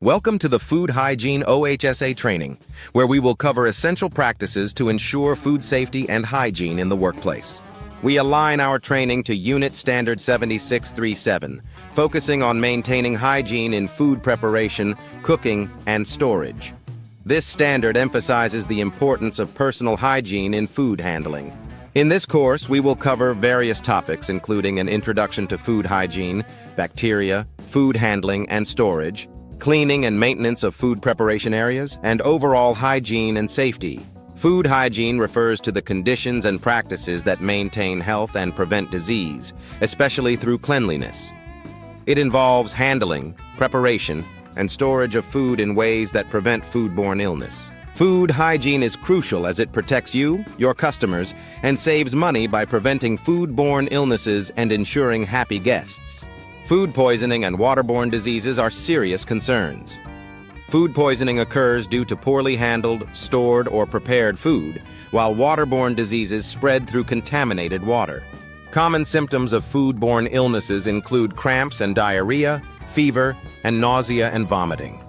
Welcome to the Food Hygiene OHSA training, where we will cover essential practices to ensure food safety and hygiene in the workplace. We align our training to Unit Standard 7637, focusing on maintaining hygiene in food preparation, cooking, and storage. This standard emphasizes the importance of personal hygiene in food handling. In this course, we will cover various topics, including an introduction to food hygiene, bacteria, food handling and storage, cleaning and maintenance of food preparation areas, and overall hygiene and safety. Food hygiene refers to the conditions and practices that maintain health and prevent disease, especially through cleanliness. It involves handling, preparation, and storage of food in ways that prevent foodborne illness. Food hygiene is crucial as it protects you, your customers, and saves money by preventing foodborne illnesses and ensuring happy guests. Food poisoning and waterborne diseases are serious concerns. Food poisoning occurs due to poorly handled, stored, or prepared food, while waterborne diseases spread through contaminated water. Common symptoms of foodborne illnesses include cramps and diarrhea, fever, and nausea and vomiting.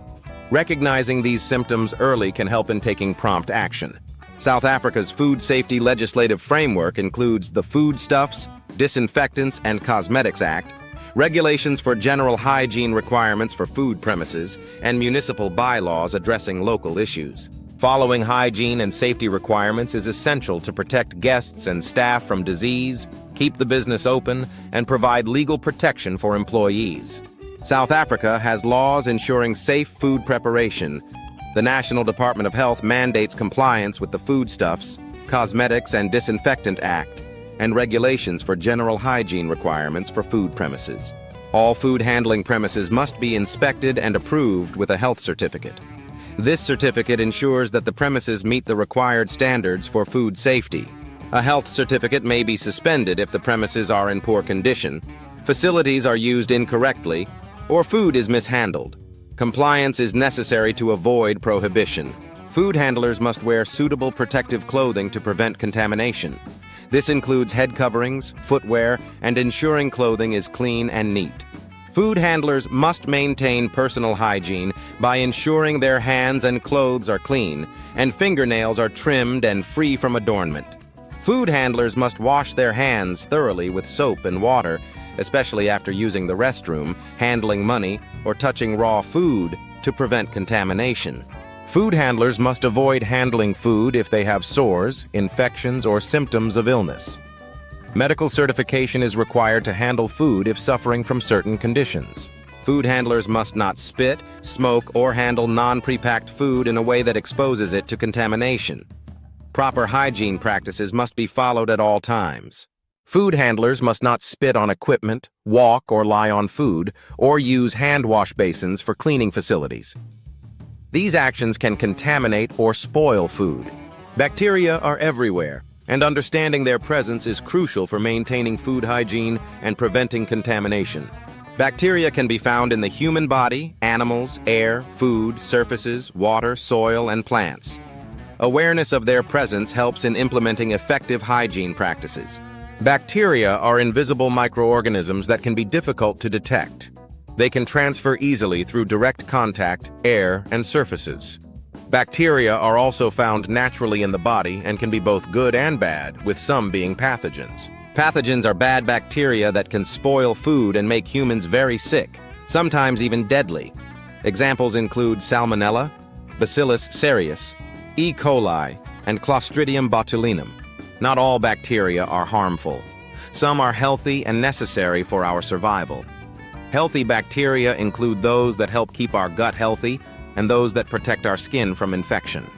Recognizing these symptoms early can help in taking prompt action. South Africa's food safety legislative framework includes the Foodstuffs, Disinfectants, and Cosmetics Act, regulations for general hygiene requirements for food premises, and municipal bylaws addressing local issues. Following hygiene and safety requirements is essential to protect guests and staff from disease, keep the business open, and provide legal protection for employees. South Africa has laws ensuring safe food preparation. The National Department of Health mandates compliance with the Foodstuffs, Cosmetics and Disinfectant Act, and regulations for general hygiene requirements for food premises. All food handling premises must be inspected and approved with a health certificate. This certificate ensures that the premises meet the required standards for food safety. A health certificate may be suspended if the premises are in poor condition, facilities are used incorrectly, or food is mishandled. Compliance is necessary to avoid prohibition. Food handlers must wear suitable protective clothing to prevent contamination. This includes head coverings, footwear, and ensuring clothing is clean and neat. Food handlers must maintain personal hygiene by ensuring their hands and clothes are clean, and fingernails are trimmed and free from adornment. Food handlers must wash their hands thoroughly with soap and water, especially after using the restroom, handling money, or touching raw food to prevent contamination. Food handlers must avoid handling food if they have sores, infections, or symptoms of illness. Medical certification is required to handle food if suffering from certain conditions. Food handlers must not spit, smoke, or handle non-prepacked food in a way that exposes it to contamination. Proper hygiene practices must be followed at all times. Food handlers must not spit on equipment, walk or lie on food, or use hand wash basins for cleaning facilities. These actions can contaminate or spoil food. Bacteria are everywhere, and understanding their presence is crucial for maintaining food hygiene and preventing contamination. Bacteria can be found in the human body, animals, air, food, surfaces, water, soil, and plants. Awareness of their presence helps in implementing effective hygiene practices. Bacteria are invisible microorganisms that can be difficult to detect. They can transfer easily through direct contact, air, and surfaces. Bacteria are also found naturally in the body and can be both good and bad, with some being pathogens. Pathogens are bad bacteria that can spoil food and make humans very sick, sometimes even deadly. Examples include Salmonella, Bacillus cereus, E. coli, and Clostridium botulinum. Not all bacteria are harmful. Some are healthy and necessary for our survival. Healthy bacteria include those that help keep our gut healthy and those that protect our skin from infection.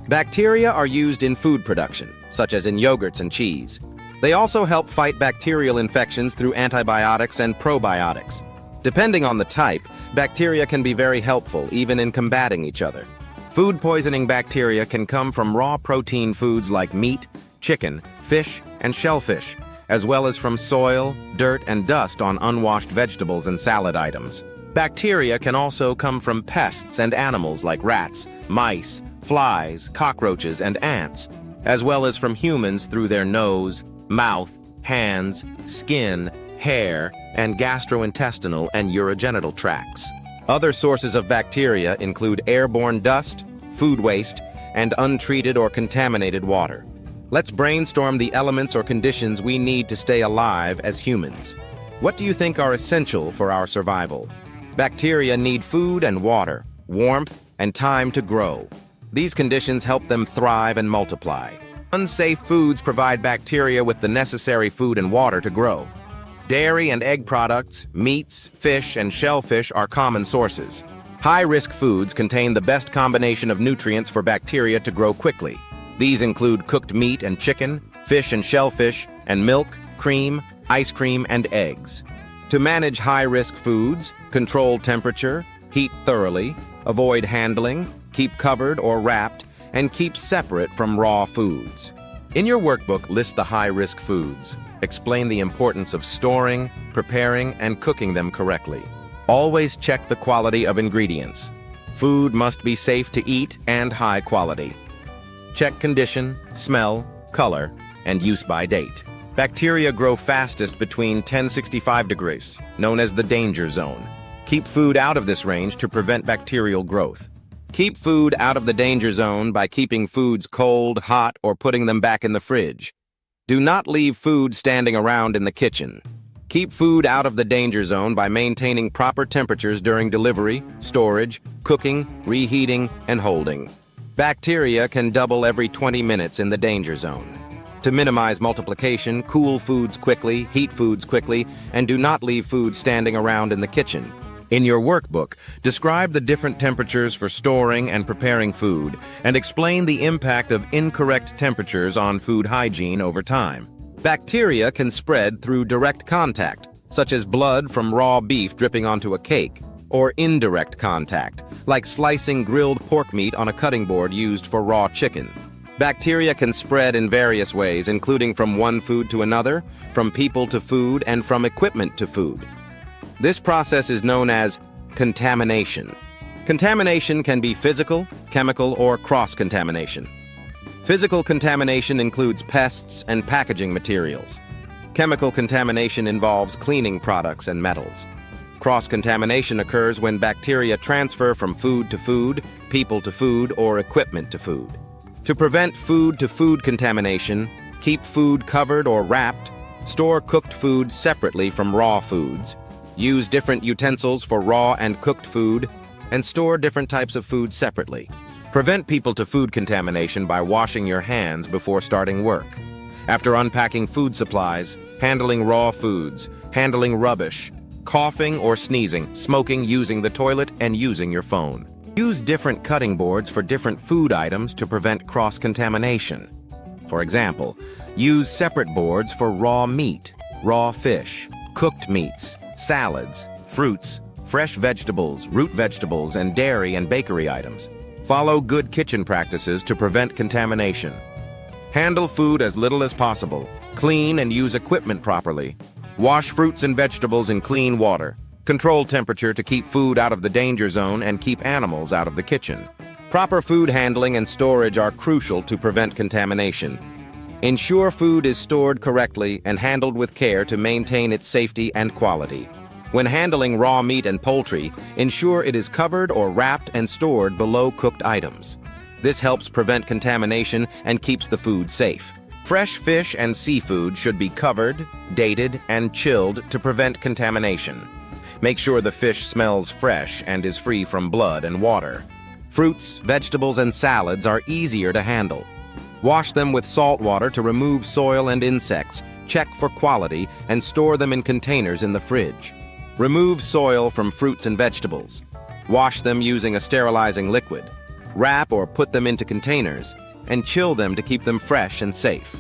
Bacteria are used in food production, such as in yogurts and cheese. They also help fight bacterial infections through antibiotics and probiotics. Depending on the type, bacteria can be very helpful, even in combating each other. Food poisoning bacteria can come from raw protein foods like meat, chicken, fish, and shellfish, as well as from soil, dirt, and dust on unwashed vegetables and salad items. Bacteria can also come from pests and animals like rats, mice, flies, cockroaches, and ants, as well as from humans through their nose, mouth, hands, skin, hair, and gastrointestinal and urogenital tracts. Other sources of bacteria include airborne dust, food waste, and untreated or contaminated water. Let's brainstorm the elements or conditions we need to stay alive as humans. What do you think are essential for our survival? Bacteria need food and water, warmth, and time to grow. These conditions help them thrive and multiply. Unsafe foods provide bacteria with the necessary food and water to grow. Dairy and egg products, meats, fish, and shellfish are common sources. High-risk foods contain the best combination of nutrients for bacteria to grow quickly. These include cooked meat and chicken, fish and shellfish, and milk, cream, ice cream, and eggs. To manage high-risk foods, control temperature, heat thoroughly, avoid handling, keep covered or wrapped, and keep separate from raw foods. In your workbook, list the high-risk foods. Explain the importance of storing, preparing, and cooking them correctly. Always check the quality of ingredients. Food must be safe to eat and high quality. Check condition, smell, color, and use by date. Bacteria grow fastest between 1065 degrees, known as the danger zone. Keep food out of this range to prevent bacterial growth. Keep food out of the danger zone by keeping foods cold, hot, or putting them back in the fridge. Do not leave food standing around in the kitchen. Keep food out of the danger zone by maintaining proper temperatures during delivery, storage, cooking, reheating, and holding. Bacteria can double every 20 minutes in the danger zone. To minimize multiplication, cool foods quickly, heat foods quickly, and do not leave food standing around in the kitchen. In your workbook, describe the different temperatures for storing and preparing food, and explain the impact of incorrect temperatures on food hygiene over time. Bacteria can spread through direct contact, such as blood from raw beef dripping onto a cake, or indirect contact, like slicing grilled pork meat on a cutting board used for raw chicken. Bacteria can spread in various ways, including from one food to another, from people to food, and from equipment to food. This process is known as contamination. Contamination can be physical, chemical, or cross-contamination. Physical contamination includes pests and packaging materials. Chemical contamination involves cleaning products and metals. Cross-contamination occurs when bacteria transfer from food to food, people to food, or equipment to food. To prevent food-to-food contamination, keep food covered or wrapped, store cooked food separately from raw foods, use different utensils for raw and cooked food, and store different types of food separately. Prevent people-to-food contamination by washing your hands before starting work. After unpacking food supplies, handling raw foods, handling rubbish, coughing or sneezing, smoking, using the toilet, and using your phone. Use different cutting boards for different food items to prevent cross-contamination. For example, use separate boards for raw meat, raw fish, cooked meats, salads, fruits, fresh vegetables, root vegetables, and dairy and bakery items. Follow good kitchen practices to prevent contamination. Handle food as little as possible. Clean and use equipment properly. Wash fruits and vegetables in clean water. Control temperature to keep food out of the danger zone and keep animals out of the kitchen. Proper food handling and storage are crucial to prevent contamination. Ensure food is stored correctly and handled with care to maintain its safety and quality. When handling raw meat and poultry, ensure it is covered or wrapped and stored below cooked items. This helps prevent contamination and keeps the food safe. Fresh fish and seafood should be covered, dated, and chilled to prevent contamination. Make sure the fish smells fresh and is free from blood and water. Fruits, vegetables, and salads are easier to handle. Wash them with salt water to remove soil and insects, check for quality, and store them in containers in the fridge. Remove soil from fruits and vegetables. Wash them using a sterilizing liquid. Wrap or put them into containers, and chill them to keep them fresh and safe.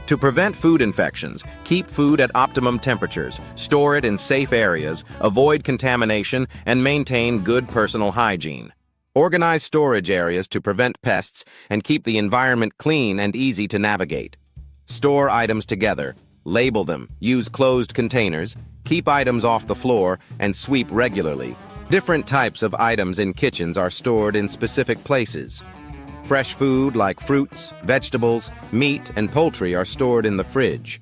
To prevent food infections, keep food at optimum temperatures, store it in safe areas, avoid contamination, and maintain good personal hygiene. Organize storage areas to prevent pests and keep the environment clean and easy to navigate. Store items together, label them, use closed containers, keep items off the floor, and sweep regularly. Different types of items in kitchens are stored in specific places. Fresh food like fruits, vegetables, meat, and poultry are stored in the fridge.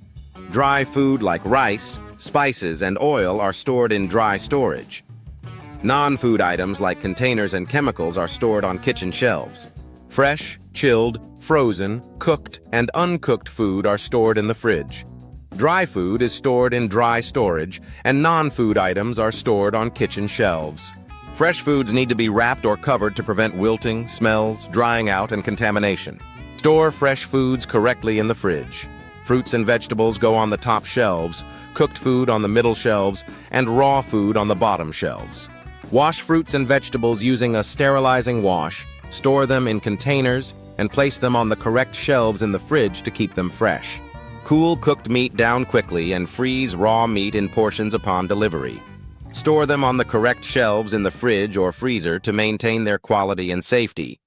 Dry food like rice, spices, and oil are stored in dry storage. Non-food items like containers and chemicals are stored on kitchen shelves. Fresh, chilled, frozen, cooked, and uncooked food are stored in the fridge. Dry food is stored in dry storage, and non-food items are stored on kitchen shelves. Fresh foods need to be wrapped or covered to prevent wilting, smells, drying out, and contamination. Store fresh foods correctly in the fridge. Fruits and vegetables go on the top shelves, cooked food on the middle shelves, and raw food on the bottom shelves. Wash fruits and vegetables using a sterilizing wash, store them in containers, and place them on the correct shelves in the fridge to keep them fresh. Cool cooked meat down quickly and freeze raw meat in portions upon delivery. Store them on the correct shelves in the fridge or freezer to maintain their quality and safety.